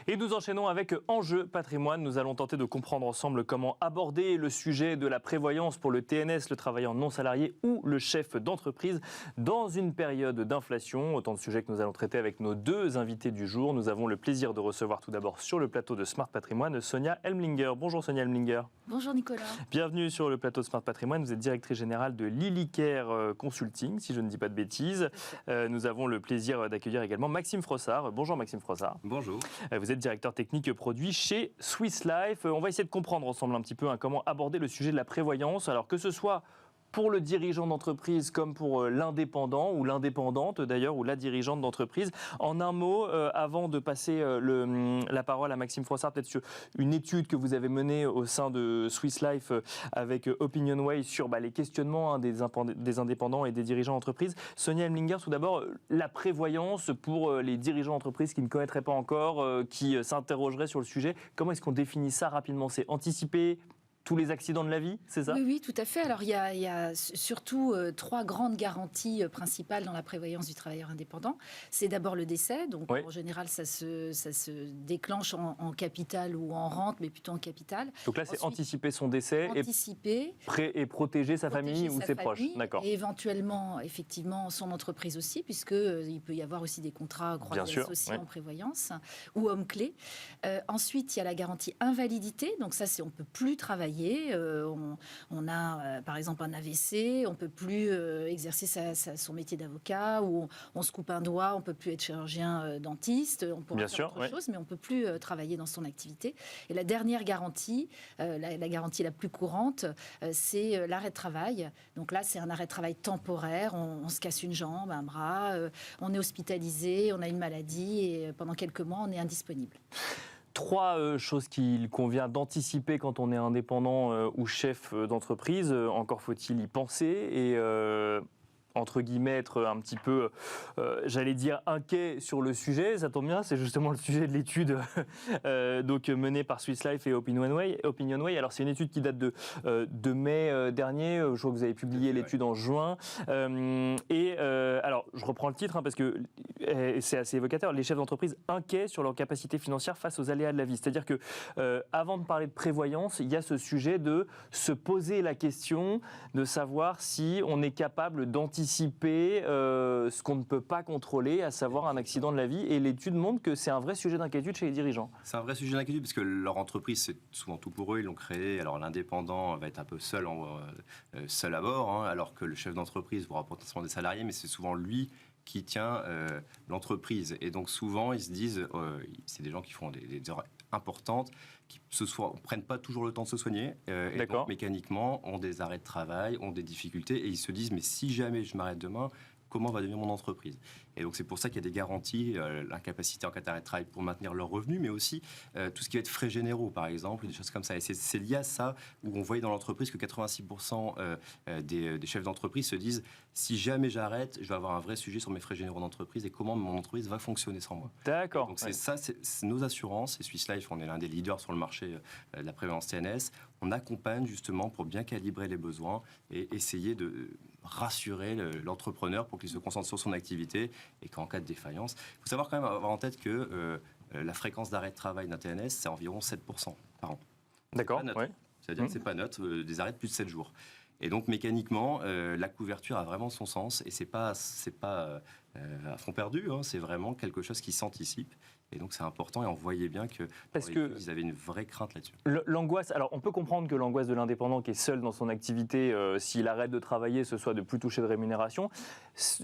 Et nous enchaînons avec Enjeu Patrimoine. Nous allons tenter de comprendre ensemble comment aborder le sujet de la prévoyance pour le TNS, le travailleur non salarié ou le chef d'entreprise dans une période d'inflation. Autant de sujets que nous allons traiter avec nos deux invités du jour. Nous avons le plaisir de recevoir tout d'abord sur le plateau de Smart Patrimoine Sonia Elmlinger. Bonjour Sonia Elmlinger. Bonjour Nicolas. Bienvenue sur le plateau de Smart Patrimoine. Vous êtes directrice générale de Lilycare Consulting, si je ne dis pas de bêtises. Nous avons le plaisir d'accueillir également Maxime Frossard. Bonjour Maxime Frossard. Bonjour. Vous êtes directeur technique produit chez Swiss Life. On va essayer de comprendre ensemble un petit peu comment aborder le sujet de la prévoyance. Alors que ce soit pour le dirigeant d'entreprise comme pour l'indépendant ou l'indépendante d'ailleurs ou la dirigeante d'entreprise. En un mot, avant de passer la parole à Maxime Frossard, peut-être sur une étude que vous avez menée au sein de Swiss Life avec Opinionway sur les questionnements des indépendants et des dirigeants d'entreprise. Sonia Elmlinger, tout d'abord, la prévoyance pour les dirigeants d'entreprise qui ne connaîtraient pas encore, qui s'interrogeraient sur le sujet. Comment est-ce qu'on définit ça rapidement ? C'est anticiper tous les accidents de la vie, c'est ça ? Oui, tout à fait. Alors, il y a surtout trois grandes garanties principales dans la prévoyance du travailleur indépendant. C'est d'abord le décès. Donc, en général, ça se déclenche en capital ou en rente, mais plutôt en capital. Donc là, c'est anticiper son décès et protéger sa famille ou ses proches. D'accord. Et éventuellement, effectivement, son entreprise aussi, puisqu'il peut y avoir aussi des contrats croisés associés en prévoyance ou hommes clés. Ensuite, il y a la garantie invalidité. Donc ça, on ne peut plus travailler. On a par exemple un AVC, on ne peut plus exercer son métier d'avocat, ou on se coupe un doigt, on ne peut plus être chirurgien dentiste, on pourra faire autre chose, mais on ne peut plus travailler dans son activité. Et la dernière garantie, la garantie la plus courante, c'est l'arrêt de travail. Donc là, c'est un arrêt de travail temporaire, on se casse une jambe, un bras, on est hospitalisé, on a une maladie et pendant quelques mois, on est indisponible. Trois choses qu'il convient d'anticiper quand on est indépendant ou chef d'entreprise. Encore faut-il y penser et entre guillemets, être un petit peu, j'allais dire, inquiet sur le sujet. Ça tombe bien, c'est justement le sujet de l'étude donc menée par Swiss Life et Opinionway. Alors, c'est une étude qui date de mai dernier. Je crois que vous avez publié l'étude en juin. Alors, je reprends le titre parce que c'est assez évocateur. Les chefs d'entreprise inquiets sur leur capacité financière face aux aléas de la vie. C'est-à-dire que, avant de parler de prévoyance, il y a ce sujet de se poser la question de savoir si on est capable d'anticiper ce qu'on ne peut pas contrôler, à savoir un accident de la vie. Et l'étude montre que c'est un vrai sujet d'inquiétude chez les dirigeants. C'est un vrai sujet d'inquiétude parce que leur entreprise, c'est souvent tout pour eux, ils l'ont créé. Alors l'indépendant va être un peu seul à bord, alors que le chef d'entreprise vous rapporte potentiellement des salariés, mais c'est souvent lui qui tient l'entreprise. Et donc souvent, ils se disent, c'est des gens qui font des heures importantes, qui ne prennent pas toujours le temps de se soigner, et donc mécaniquement ont des arrêts de travail, ont des difficultés, et ils se disent, mais si jamais je m'arrête demain, comment va devenir mon entreprise ? Et donc c'est pour ça qu'il y a des garanties, l'incapacité en cas d'arrêt de travail pour maintenir leurs revenus, mais aussi tout ce qui va être frais généraux, par exemple, des choses comme ça. Et c'est lié à ça où on voyait dans l'entreprise que 86% des chefs d'entreprise se disent, si jamais j'arrête, je vais avoir un vrai sujet sur mes frais généraux d'entreprise et comment mon entreprise va fonctionner sans moi. D'accord. Donc c'est nos assurances, et Swiss Life, on est l'un des leaders sur le marché de la prévoyance TNS. On accompagne justement pour bien calibrer les besoins et essayer de rassurer l'entrepreneur pour qu'il se concentre sur son activité et qu'en cas de défaillance, il faut savoir quand même avoir en tête que la fréquence d'arrêt de travail d'un TNS, c'est environ 7% par an. D'accord. C'est-à-dire que c'est pas neutre, des arrêts de plus de 7 jours. Et donc mécaniquement, la couverture a vraiment son sens et c'est pas à fond perdu, c'est vraiment quelque chose qui s'anticipe. Et donc c'est important et on voyait bien qu'ils avaient une vraie crainte là-dessus. L'angoisse, alors on peut comprendre que l'angoisse de l'indépendant qui est seul dans son activité, s'il arrête de travailler, ce soit de plus toucher de rémunération.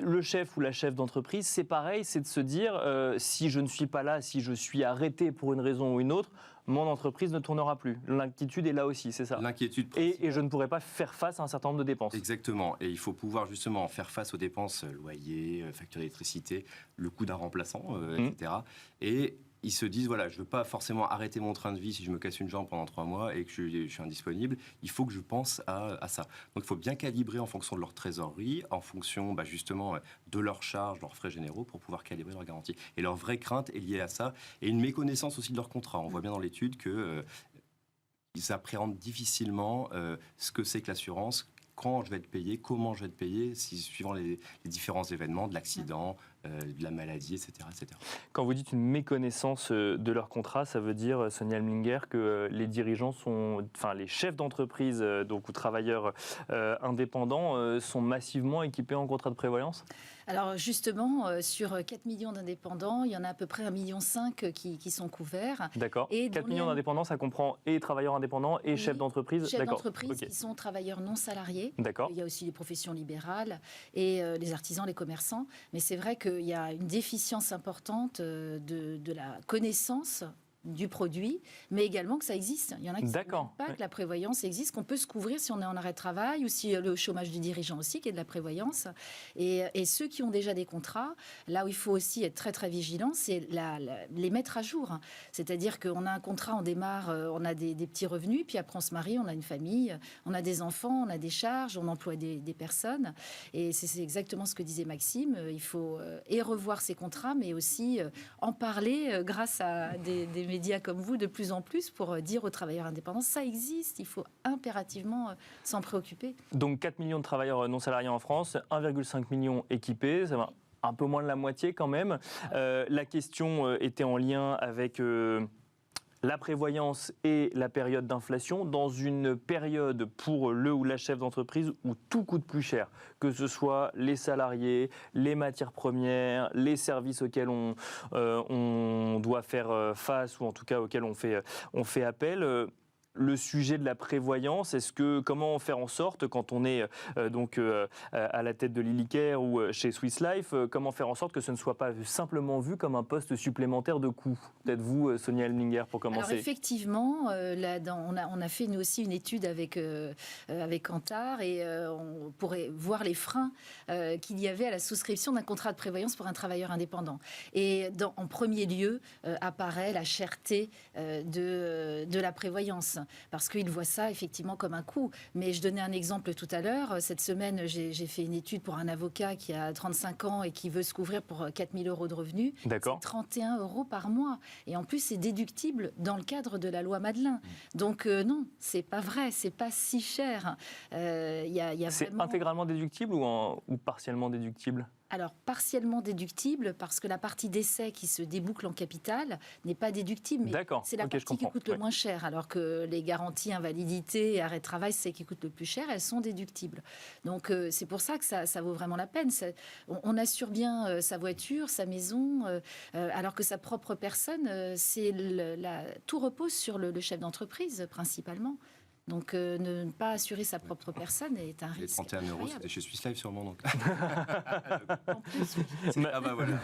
Le chef ou la chef d'entreprise, c'est pareil, c'est de se dire si je ne suis pas là, si je suis arrêté pour une raison ou une autre, mon entreprise ne tournera plus. L'inquiétude est là aussi, c'est ça ? L'inquiétude. Et je ne pourrai pas faire face à un certain nombre de dépenses. Exactement. Et il faut pouvoir justement faire face aux dépenses, loyer, facture d'électricité, le coût d'un remplaçant, etc. Et ils se disent, voilà, je ne veux pas forcément arrêter mon train de vie si je me casse une jambe pendant 3 mois et que je suis indisponible. Il faut que je pense à ça. Donc, il faut bien calibrer en fonction de leur trésorerie, en fonction justement de leurs charges, leurs frais généraux, pour pouvoir calibrer leurs garanties. Et leur vraie crainte est liée à ça. Et une méconnaissance aussi de leur contrat. On voit bien dans l'étude que ils appréhendent difficilement ce que c'est que l'assurance, quand je vais être payé, comment je vais être payé, suivant les différents événements, de l'accident, de la maladie, etc., etc. Quand vous dites une méconnaissance de leur contrat, ça veut dire, Sonia Elminger, que les dirigeants les chefs d'entreprise donc, ou travailleurs indépendants sont massivement équipés en contrat de prévoyance ? Alors justement, sur 4 millions d'indépendants, il y en a à peu près 1,5 million qui sont couverts. D'accord. 4 millions d'indépendants, ça comprend et travailleurs indépendants et chefs d'entreprise. Chefs d'entreprise qui sont travailleurs non salariés. D'accord. Il y a aussi les professions libérales et les artisans, les commerçants. Mais c'est vrai qu'il y a une déficience importante de la connaissance du produit, mais également que ça existe. Il y en a qui ne savent pas que la prévoyance existe, qu'on peut se couvrir si on est en arrêt de travail ou si le chômage du dirigeant aussi, qui est de la prévoyance. Et ceux qui ont déjà des contrats, là où il faut aussi être très très vigilant, c'est les mettre à jour. C'est-à-dire qu'on a un contrat, on démarre, on a des petits revenus, puis après on se marie, on a une famille, on a des enfants, on a des charges, on emploie des personnes. Et c'est exactement ce que disait Maxime. Il faut revoir ces contrats, mais aussi en parler grâce à des médias comme vous de plus en plus pour dire aux travailleurs indépendants, ça existe, il faut impérativement s'en préoccuper. Donc 4 millions de travailleurs non salariés en France, 1,5 million équipés, ça va un peu moins de la moitié quand même. La question était en lien avec la prévoyance et la période d'inflation, dans une période pour le ou la chef d'entreprise où tout coûte plus cher, que ce soit les salariés, les matières premières, les services auxquels on doit faire face ou en tout cas auxquels on fait appel. Le sujet de la prévoyance, comment faire en sorte, quand on est à la tête de Lillicare ou chez Swiss Life, comment faire en sorte que ce ne soit pas simplement vu comme un poste supplémentaire de coût ? Peut-être vous, Sonia Elminger, pour commencer. Alors effectivement, on a fait nous aussi une étude avec Kantar et on pourrait voir les freins qu'il y avait à la souscription d'un contrat de prévoyance pour un travailleur indépendant. Et en premier lieu apparaît la cherté de la prévoyance. Parce qu'ils voient ça effectivement comme un coût. Mais je donnais un exemple tout à l'heure. Cette semaine, j'ai fait une étude pour un avocat qui a 35 ans et qui veut se couvrir pour 4 000 € de revenus. D'accord. C'est 31 € par mois. Et en plus, c'est déductible dans le cadre de la loi Madelin. Donc non, c'est pas vrai, c'est pas si cher. C'est intégralement déductible ou partiellement déductible ? Alors, partiellement déductible, parce que la partie d'essai qui se déboucle en capital n'est pas déductible, mais c'est la partie qui coûte le moins cher, alors que les garanties invalidité et arrêt de travail, c'est qui coûte le plus cher, elles sont déductibles. Donc, c'est pour ça que ça vaut vraiment la peine. On assure bien sa voiture, sa maison, alors que sa propre personne, tout repose sur le chef d'entreprise, principalement. Donc, ne pas assurer sa propre personne est un risque. Les 31 €, c'était chez Swiss Life sûrement. Donc. En plus, oui. Ah bah voilà.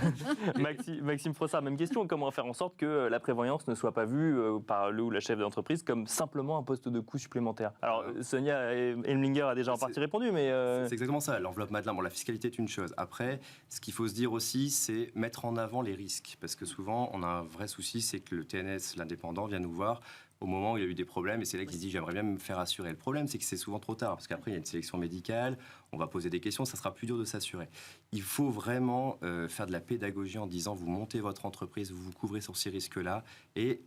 Maxime Frossard, même question. Comment faire en sorte que la prévoyance ne soit pas vue par le ou la chef d'entreprise comme simplement un poste de coût supplémentaire ? Alors, Sonia Elminger a déjà en partie répondu, mais... C'est exactement ça. L'enveloppe Madelin, la fiscalité est une chose. Après, ce qu'il faut se dire aussi, c'est mettre en avant les risques. Parce que souvent, on a un vrai souci, c'est que le TNS, l'indépendant, vient nous voir au moment où il y a eu des problèmes, et c'est là qu'il se dit j'aimerais bien me faire assurer. Le problème, c'est que c'est souvent trop tard, parce qu'après il y a une sélection médicale, on va poser des questions, ça sera plus dur de s'assurer. Il faut vraiment faire de la pédagogie en disant vous montez votre entreprise, vous vous couvrez sur ces risques-là, et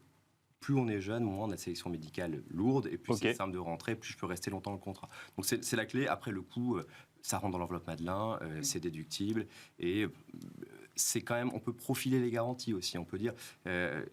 plus on est jeune, moins on a de sélection médicale lourde, et plus c'est simple de rentrer, plus je peux rester longtemps dans le contrat. Donc c'est la clé. Après le coût, ça rentre dans l'enveloppe Madelin, c'est déductible, et c'est quand même, on peut profiler les garanties aussi. On peut dire,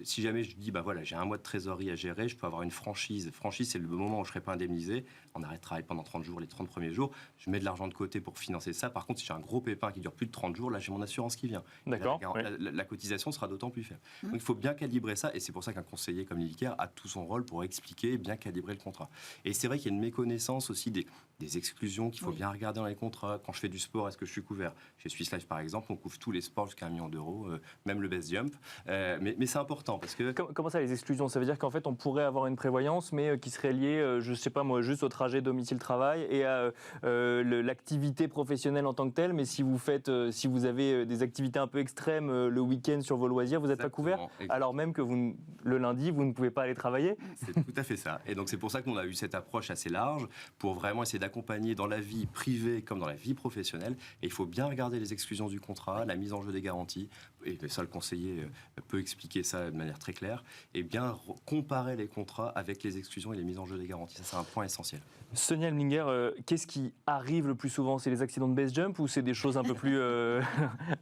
si jamais je dis, j'ai un mois de trésorerie à gérer, je peux avoir une franchise. Franchise, c'est le moment où je ne serai pas indemnisé. On arrête de travailler pendant 30 jours, les 30 premiers jours. Je mets de l'argent de côté pour financer ça. Par contre, si j'ai un gros pépin qui dure plus de 30 jours, là, j'ai mon assurance qui vient. D'accord. La cotisation sera d'autant plus faible. Donc, il faut bien calibrer ça. Et c'est pour ça qu'un conseiller comme Lillicare a tout son rôle pour expliquer et bien calibrer le contrat. Et c'est vrai qu'il y a une méconnaissance aussi des exclusions qu'il faut bien regarder dans les contrats. Quand je fais du sport, est-ce que je suis couvert ? Chez Swiss Life, par exemple, on couvre tous les sports jusqu'à 1 million €, même le base jump. Mais c'est important parce que... Comment ça, les exclusions ? Ça veut dire qu'en fait, on pourrait avoir une prévoyance, mais qui serait liée, je ne sais pas moi, juste au trajet domicile-travail et à l'activité professionnelle en tant que telle. Mais si vous avez des activités un peu extrêmes le week-end sur vos loisirs, vous n'êtes pas couvert ? Alors même que le lundi, vous ne pouvez pas aller travailler ? C'est tout à fait ça. Et donc, c'est pour ça qu'on a eu cette approche assez large pour vraiment essayer d'accompagner dans la vie privée comme dans la vie professionnelle. Et il faut bien regarder les exclusions du contrat, la mise en jeu des garanties, et le seul conseiller peut expliquer ça de manière très claire, et bien comparer les contrats avec les exclusions et les mises en jeu des garanties. Ça, c'est un point essentiel. Sonia Elminger, qu'est-ce qui arrive le plus souvent? C'est les accidents de base jump ou c'est des choses un peu plus,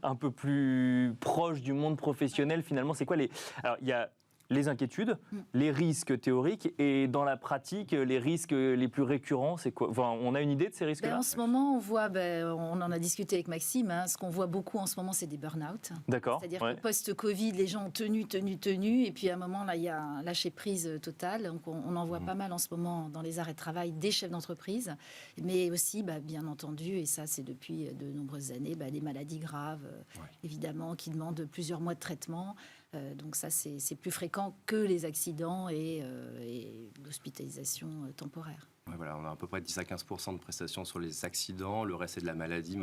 un peu plus proches du monde professionnel finalement? C'est quoi les... Alors, il y a les inquiétudes, les risques théoriques et dans la pratique, les risques les plus récurrents, c'est quoi? Enfin, on a une idée de ces risques-là? En ce moment, on voit, on en a discuté avec Maxime, ce qu'on voit beaucoup en ce moment, c'est des burn-out. D'accord. C'est-à-dire que post-Covid, les gens ont tenu, et puis à un moment, là, il y a un lâcher-prise total. Donc on en voit pas mal en ce moment dans les arrêts de travail des chefs d'entreprise, mais aussi, bien entendu, et ça c'est depuis de nombreuses années, des maladies graves, évidemment, qui demandent plusieurs mois de traitement. Donc ça, c'est plus fréquent que les accidents et l'hospitalisation temporaire. Ouais, voilà, on a à peu près 10 à 15% de prestations sur les accidents. Le reste, c'est de la maladie.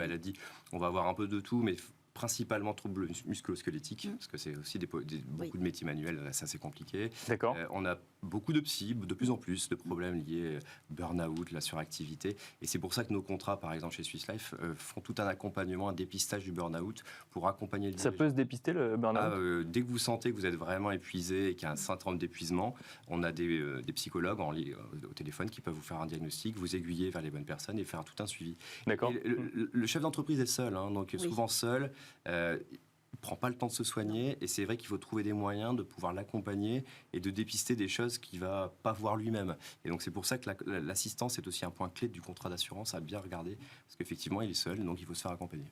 On va avoir un peu de tout, mais principalement troubles musculo-squelettiques, parce que c'est aussi beaucoup de métiers manuels, ça c'est compliqué. D'accord. On a beaucoup de psy, de plus en plus de problèmes liés burn-out, la suractivité. Et c'est pour ça que nos contrats, par exemple chez Swiss Life, font tout un accompagnement, un dépistage du burn-out pour accompagner le Ça peut se dépister le burn-out? Dès que vous sentez que vous êtes vraiment épuisé et qu'il y a un syndrome d'épuisement, on a des psychologues au téléphone qui peuvent vous faire un diagnostic, vous aiguiller vers les bonnes personnes et faire tout un suivi. D'accord. Le chef d'entreprise est seul, donc souvent seul. Il ne prend pas le temps de se soigner et c'est vrai qu'il faut trouver des moyens de pouvoir l'accompagner et de dépister des choses qu'il ne va pas voir lui-même. Et donc c'est pour ça que l'assistance est aussi un point clé du contrat d'assurance à bien regarder, parce qu'effectivement il est seul, donc il faut se faire accompagner.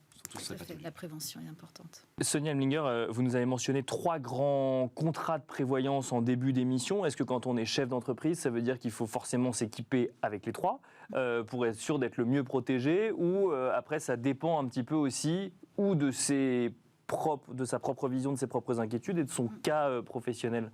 La prévention est importante. Sonia Elminger, vous nous avez mentionné 3 grands contrats de prévoyance en début d'émission. Est-ce que quand on est chef d'entreprise, ça veut dire qu'il faut forcément s'équiper avec les 3 pour être sûr d'être le mieux protégé, ou après ça dépend un petit peu aussi ou de sa propre vision, de ses propres inquiétudes et de son cas professionnel?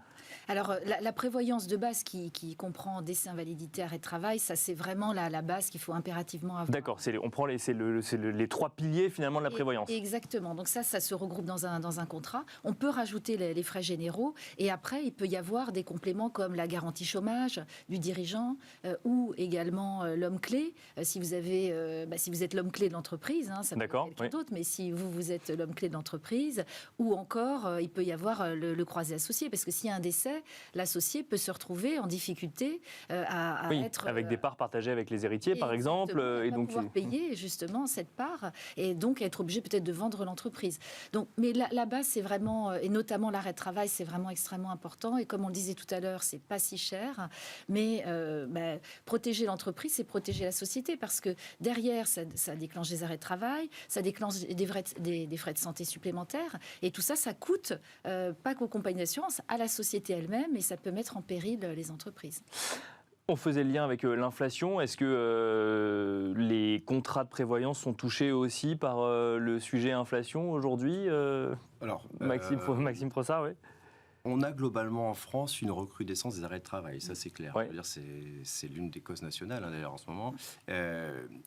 Alors, la prévoyance de base qui comprend décès, invalidité, arrêt de travail, ça c'est vraiment la base qu'il faut impérativement avoir. D'accord, on prend les 3 piliers finalement de la prévoyance. Exactement, donc ça se regroupe dans un contrat. On peut rajouter les frais généraux et après il peut y avoir des compléments comme la garantie chômage du dirigeant ou également l'homme clé. Si vous êtes l'homme clé de l'entreprise, ça peut être quelqu'un d'autre, mais si vous êtes l'homme clé de l'entreprise, ou encore il peut y avoir le croisé associé, parce que s'il y a un décès, l'associé peut se retrouver en difficulté à être... avec des parts partagées avec les héritiers, par exemple. Et donc pouvoir payer justement cette part et donc être obligé peut-être de vendre l'entreprise. Donc, mais la base, c'est vraiment, et notamment l'arrêt de travail, c'est vraiment extrêmement important. Et comme on le disait tout à l'heure, c'est pas si cher. Mais protéger l'entreprise, c'est protéger la société, parce que derrière, ça déclenche des arrêts de travail, ça déclenche des frais de santé supplémentaires. Et tout ça, ça coûte pas qu'aux compagnies d'assurance, à la société elle-même, et ça peut mettre en péril les entreprises. On faisait le lien avec l'inflation. Est-ce que les contrats de prévoyance sont touchés aussi par le sujet inflation aujourd'hui? Maxime Frossard, oui. On a globalement en France une recrudescence des arrêts de travail, ça c'est clair. Ouais. C'est l'une des causes nationales d'ailleurs en ce moment.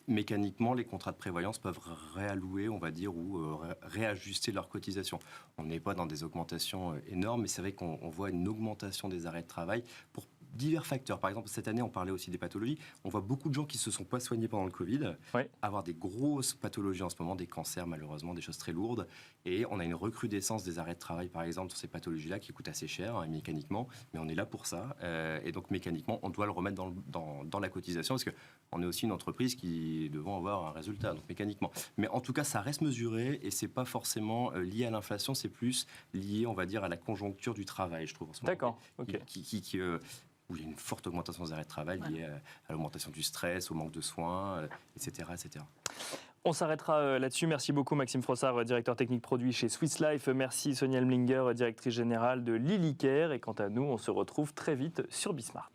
Mécaniquement, les contrats de prévoyance peuvent réallouer, on va dire, ou réajuster leurs cotisations. On n'est pas dans des augmentations énormes, mais c'est vrai qu'on voit une augmentation des arrêts de travail pour divers facteurs. Par exemple, cette année, on parlait aussi des pathologies. On voit beaucoup de gens qui ne se sont pas soignés pendant le Covid, avoir des grosses pathologies en ce moment, des cancers malheureusement, des choses très lourdes. Et on a une recrudescence des arrêts de travail, par exemple, sur ces pathologies-là qui coûtent assez cher mécaniquement, mais on est là pour ça. Et donc mécaniquement, on doit le remettre dans la cotisation, parce qu'on est aussi une entreprise qui devons avoir un résultat, donc mécaniquement. Mais en tout cas, ça reste mesuré et c'est pas forcément lié à l'inflation, c'est plus lié, on va dire, à la conjoncture du travail, je trouve, en ce moment. D'accord, ok. Où il y a une forte augmentation des arrêts de travail liée à l'augmentation du stress, au manque de soins, etc., etc. On s'arrêtera là-dessus. Merci beaucoup Maxime Frossard, directeur technique produit chez Swiss Life. Merci Sonia Elminger, directrice générale de Lilycare. Et quant à nous, on se retrouve très vite sur Bismart.